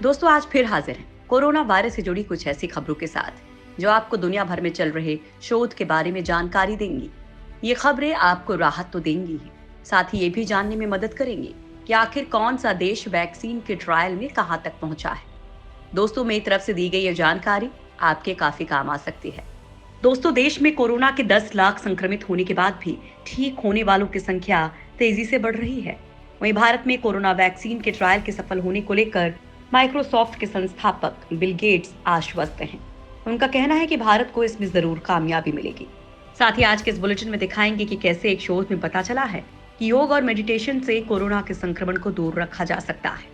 दोस्तों आज फिर हाजिर हैं कोरोना वायरस से जुड़ी कुछ ऐसी खबरों के साथ जो आपको दुनिया भर में चल रहे शोध के बारे में जानकारी देंगी। ये खबरें आपको राहत तो देंगी ही, साथ ही ये भी जानने में मदद करेंगी कि आखिर कौन सा देश वैक्सीन के ट्रायल में कहां तक पहुंचा है। दोस्तों मेरी तरफ से दी गई ये जानकारी आपके काफी काम आ सकती है। दोस्तों देश में कोरोना के 10 लाख संक्रमित होने के बाद भी ठीक होने वालों की संख्या तेजी से बढ़ रही है। वहीं भारत में कोरोना वैक्सीन के ट्रायल के सफल होने को लेकर माइक्रोसॉफ्ट के संस्थापक बिल गेट्स आश्वस्त हैं। उनका कहना है कि भारत को इसमें जरूर कामयाबी मिलेगी। साथ ही आज के इस बुलेटिन में दिखाएंगे कि कैसे एक शोध में पता चला है कि योग और मेडिटेशन से कोरोना के संक्रमण को दूर रखा जा सकता है।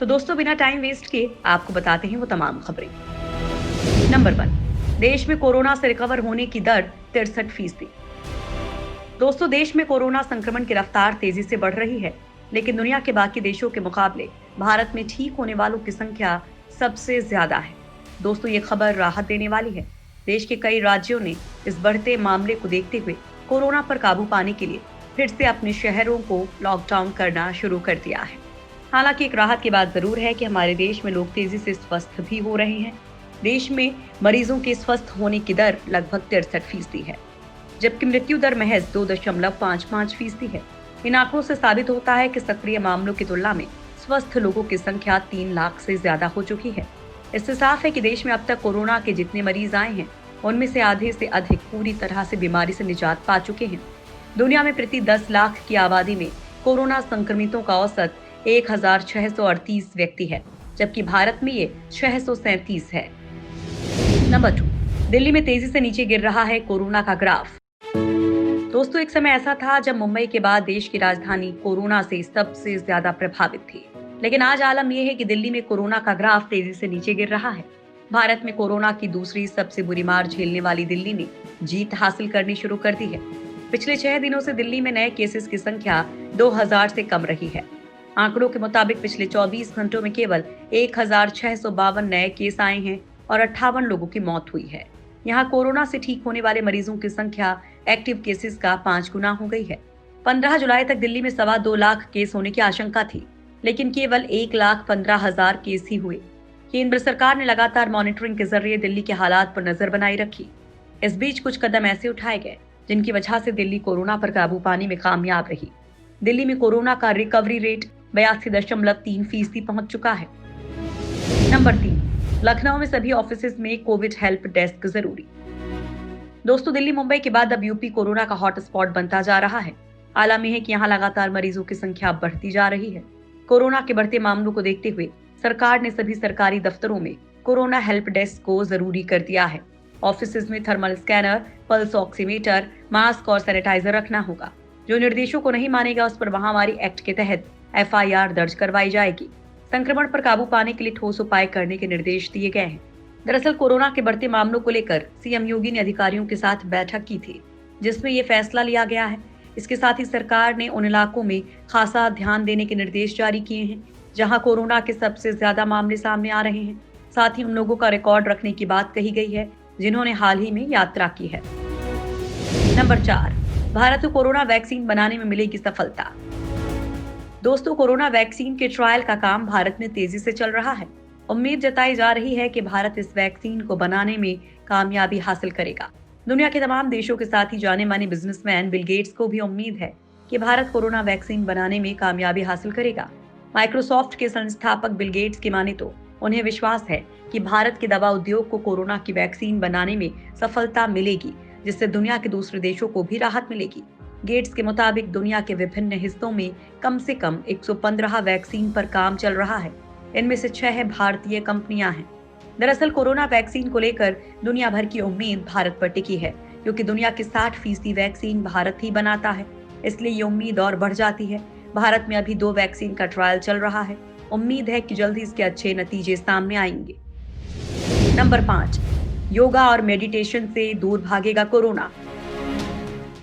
तो दोस्तों बिना टाइम वेस्ट किए आपको बताते हैं वो तमाम खबरें। नंबर 1, देश में कोरोना से रिकवर होने की दर 63%। दोस्तों देश में कोरोना संक्रमण की रफ्तार तेजी से बढ़ रही है, लेकिन दुनिया के बाकी देशों के मुकाबले भारत में ठीक होने वालों की संख्या सबसे ज्यादा है। दोस्तों ये खबर राहत देने वाली है। देश के कई राज्यों ने इस बढ़ते मामले को देखते हुए कोरोना पर काबू पाने के लिए फिर से अपने शहरों को लॉकडाउन करना शुरू कर दिया है। हालांकि एक राहत की बात जरूर है कि हमारे देश में लोग तेजी से स्वस्थ भी हो रहे हैं। देश में मरीजों के स्वस्थ होने की दर लगभग 63% है, जबकि मृत्यु दर महज 2.55% है। इन आंकड़ों से साबित होता है कि सक्रिय मामलों की तुलना में स्वस्थ लोगों की संख्या 3 लाख से ज्यादा हो चुकी है। इससे साफ है कि देश में अब तक कोरोना के जितने मरीज आए हैं उनमें से आधे से अधिक पूरी तरह से बीमारी से निजात पा चुके हैं। दुनिया में प्रति 10 लाख की आबादी में कोरोना संक्रमितों का औसत 1638 व्यक्ति है, जबकि भारत में ये 637 है। नंबर 2, दिल्ली में तेजी से नीचे गिर रहा है कोरोना का ग्राफ। दोस्तों एक समय ऐसा था जब मुंबई के बाद देश की राजधानी कोरोना से सबसे ज्यादा प्रभावित थी, लेकिन आज आलम यह है कि दिल्ली में कोरोना का ग्राफ तेजी से नीचे गिर रहा है। भारत में कोरोना की दूसरी सबसे बुरी मार झेलने वाली दिल्ली ने जीत हासिल करनी शुरू कर दी है। पिछले 6 दिनों से दिल्ली में नए केसेस की संख्या 2000 से कम रही है। आंकड़ों के मुताबिक पिछले 24 घंटों में केवल 1652 नए केस आए हैं और 58 लोगों की मौत हुई है। यहाँ कोरोना से ठीक होने वाले मरीजों की संख्या एक्टिव केसेस का 5 गुना हो गई है। 15 जुलाई तक दिल्ली में 2.25 लाख केस होने की आशंका थी, लेकिन केवल 1,15,000 केस ही हुए। केंद्र सरकार ने लगातार मॉनिटरिंग के जरिए दिल्ली के हालात पर नजर बनाए रखी। इस बीच कुछ कदम ऐसे उठाए गए जिनकी वजह से दिल्ली कोरोना पर काबू पाने में कामयाब रही। दिल्ली में कोरोना का रिकवरी रेट 82.3% पहुंच चुका है। नंबर 3, लखनऊ में सभी ऑफिस में कोविड हेल्प डेस्क जरूरी। दोस्तों दिल्ली मुंबई के बाद अब यूपी कोरोना का हॉटस्पॉट बनता जा रहा है। आलम यह है कि यहाँ लगातार मरीजों की संख्या बढ़ती जा रही है। कोरोना के बढ़ते मामलों को देखते हुए सरकार ने सभी सरकारी दफ्तरों में कोरोना हेल्प डेस्क को जरूरी कर दिया है। ऑफिस में thermal scanner, pulse oximeter, mask और सैनिटाइजर रखना होगा। जो निर्देशों को नहीं मानेगा उस पर महामारी एक्ट के तहत FIR दर्ज करवाई जाएगी। संक्रमण पर काबू पाने के लिए ठोस उपाय करने के निर्देश दिए गए हैं। दरअसल कोरोना के बढ़ते मामलों को लेकर सीएम योगी ने अधिकारियों के साथ बैठक की थी, जिसमें ये फैसला लिया गया है। इसके साथ ही सरकार ने उन इलाकों में खासा ध्यान देने के निर्देश जारी किए हैं जहां कोरोना के सबसे ज्यादा मामले सामने आ रहे हैं। साथ ही उन लोगों का रिकॉर्ड रखने की बात कही गई है जिन्होंने हाल ही में यात्रा की है। नंबर 4, भारत को कोरोना वैक्सीन बनाने में मिलेगी सफलता। दोस्तों कोरोना वैक्सीन के ट्रायल का काम भारत में तेजी से चल रहा है। उम्मीद जताई जा रही है कि भारत इस वैक्सीन को बनाने में कामयाबी हासिल करेगा। दुनिया के तमाम देशों के साथ ही जाने माने बिजनेसमैन बिल गेट्स को भी उम्मीद है कि भारत कोरोना वैक्सीन बनाने में कामयाबी हासिल करेगा। माइक्रोसॉफ्ट के संस्थापक बिल गेट्स की माने तो उन्हें विश्वास है कि भारत के दवा उद्योग को कोरोना की वैक्सीन बनाने में सफलता मिलेगी, जिससे दुनिया के दूसरे देशों को भी राहत मिलेगी। गेट्स के मुताबिक दुनिया के विभिन्न हिस्सों में कम से कम 115 वैक्सीन पर काम चल रहा है। इनमें से 6 भारतीय कंपनियां हैं। दरअसल कोरोना वैक्सीन को लेकर दुनिया भर की उम्मीद भारत पर टिकी है, क्योंकि दुनिया की 60% वैक्सीन भारत ही बनाता है। इसलिए ये उम्मीद और बढ़ जाती है। भारत में अभी 2 वैक्सीन का ट्रायल चल रहा है। उम्मीद है कि जल्दी इसके अच्छे नतीजे सामने आएंगे। नंबर 5, योगा और मेडिटेशन से दूर भागेगा कोरोना।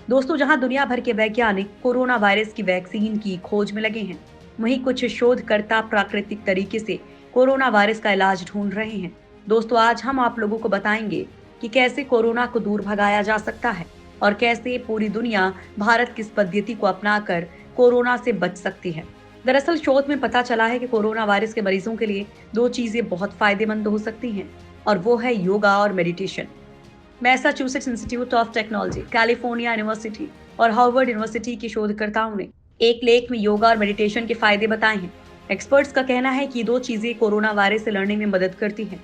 दोस्तों जहां दुनिया भर के वैज्ञानिक कोरोना वायरस की वैक्सीन की खोज में लगे हैं, वहीं कुछ शोधकर्ता प्राकृतिक तरीके से कोरोना वायरस का इलाज ढूंढ रहे हैं। दोस्तों आज हम आप लोगों को बताएंगे कि कैसे कोरोना को दूर भगाया जा सकता है और कैसे पूरी दुनिया भारत की इस पद्धति को अपनाकर कोरोना से बच सकती है। दरअसल शोध में पता चला है कि कोरोना वायरस के मरीजों के लिए दो चीजें बहुत फायदेमंद हो सकती हैं, और वो है योगा और meditation. Massachusetts institute of technology, California university और हार्वर्ड यूनिवर्सिटी के शोधकर्ताओं ने एक लेख में योगा और मेडिटेशन के फायदे बताए हैं। एक्सपर्ट्स का कहना है कि ये दो चीजें कोरोना वायरस से लड़ने में मदद करती हैं।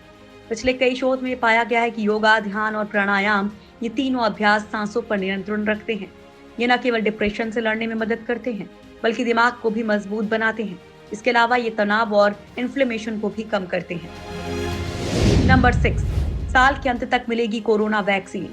पिछले कई शोध में पाया गया है कि योगा, ध्यान और प्राणायाम, ये तीनों अभ्यास सांसों पर नियंत्रण रखते हैं। ये न केवल डिप्रेशन से लड़ने में मदद करते हैं, बल्कि दिमाग को भी मजबूत बनाते हैं। इसके अलावा ये तनाव और इन्फ्लेमेशन को भी कम करते हैं। नंबर 6, साल के अंत तक मिलेगी कोरोना वैक्सीन।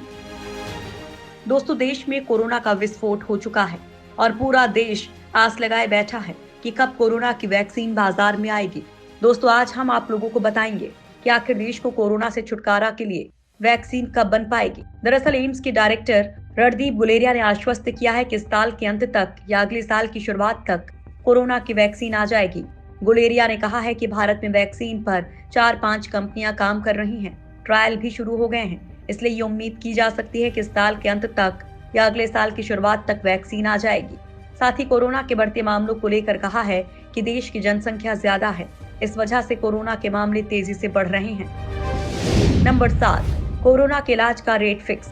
दोस्तों, देश में कोरोना का विस्फोट हो चुका है और पूरा देश आस लगाए बैठा है कि कब कोरोना की वैक्सीन बाजार में आएगी। दोस्तों, आज हम आप लोगों को बताएंगे कि आखिर देश को कोरोना से छुटकारा के लिए वैक्सीन कब बन पाएगी। दरअसल एम्स के डायरेक्टर रणदीप गुलेरिया ने आश्वस्त किया है कि इस साल के अंत तक या अगले साल की शुरुआत तक कोरोना की वैक्सीन आ जाएगी। गुलेरिया ने कहा है कि भारत में वैक्सीन पर 4-5 कंपनियां काम कर रही हैं, ट्रायल भी शुरू हो गए हैं, इसलिए ये उम्मीद की जा सकती है कि इस साल के अंत तक या अगले साल की शुरुआत तक वैक्सीन आ जाएगी। साथ ही कोरोना के बढ़ते मामलों को लेकर कहा है कि देश की जनसंख्या ज्यादा है, इस वजह से कोरोना के मामले तेजी से बढ़ रहे हैं। नंबर 7, कोरोना के इलाज का रेट फिक्स।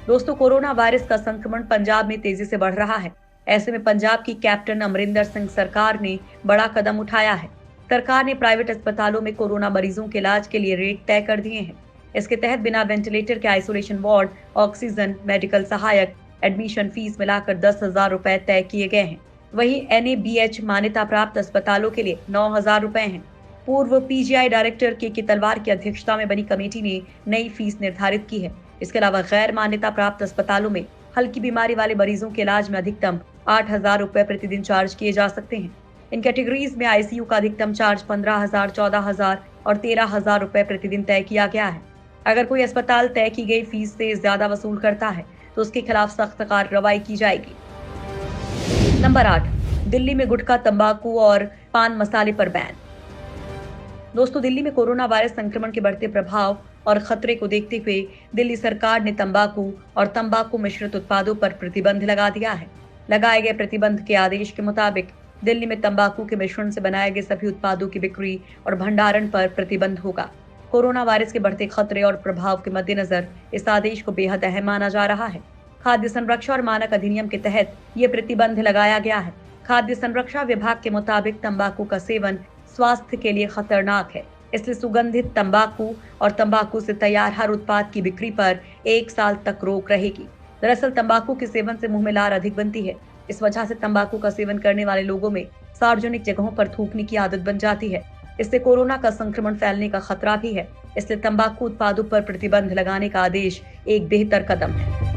दोस्तों, कोरोना वायरस का संक्रमण पंजाब में तेजी से बढ़ रहा है। ऐसे में पंजाब की कैप्टन अमरिंदर सिंह सरकार ने बड़ा कदम उठाया है। सरकार ने प्राइवेट अस्पतालों में कोरोना मरीजों के इलाज के लिए रेट तय कर दिए हैं। इसके तहत बिना वेंटिलेटर के आइसोलेशन वार्ड, ऑक्सीजन, मेडिकल सहायक, एडमिशन फीस मिलाकर 10,000 रुपए तय किए गए हैं। वहीं NABH मान्यता प्राप्त अस्पतालों के लिए 9,000 रुपए हैं। पूर्व PGI डायरेक्टर के तलवार की अध्यक्षता में बनी कमेटी ने नई फीस निर्धारित की है। इसके अलावा गैर मान्यता प्राप्त अस्पतालों में हल्की बीमारी वाले मरीजों के इलाज में अधिकतम 8,000 रुपए प्रतिदिन चार्ज किए जा सकते हैं। इन कैटेगरीज में ICU का अधिकतम चार्ज 15,000, 14,000 और 13,000 रुपए प्रतिदिन तय किया गया है। अगर कोई अस्पताल तय की गई फीस से ज्यादा वसूल करता है तो उसके खिलाफ सख्त कार्रवाई की जाएगी। नंबर 8, दिल्ली में गुटखा, तंबाकू और पान मसाले पर बैन। दोस्तों, दिल्ली में कोरोना वायरस संक्रमण के बढ़ते प्रभाव और खतरे को देखते हुए दिल्ली सरकार ने तंबाकू और तंबाकू मिश्रित उत्पादों पर प्रतिबंध लगा दिया है। लगाए गए प्रतिबंध के आदेश के मुताबिक दिल्ली में तंबाकू के मिश्रण से बनाए गए सभी उत्पादों की बिक्री और भंडारण पर प्रतिबंध होगा। कोरोना वायरस के बढ़ते खतरे और प्रभाव के मद्देनजर इस आदेश को बेहद अहम माना जा रहा है। खाद्य संरक्षा और मानक अधिनियम के तहत ये प्रतिबंध लगाया गया है। खाद्य संरक्षा विभाग के मुताबिक तंबाकू का सेवन स्वास्थ्य के लिए खतरनाक है, इसलिए सुगंधित तंबाकू और तंबाकू से तैयार हर उत्पाद की बिक्री पर 1 साल तक रोक रहेगी। दरअसल तंबाकू के सेवन से मुंह में लार अधिक बनती है। इस वजह से तंबाकू का सेवन करने वाले लोगों में सार्वजनिक जगहों पर थूकने की आदत बन जाती है। इससे कोरोना का संक्रमण फैलने का खतरा भी है। इसलिए तंबाकू उत्पादों पर प्रतिबंध लगाने का आदेश एक बेहतर कदम है।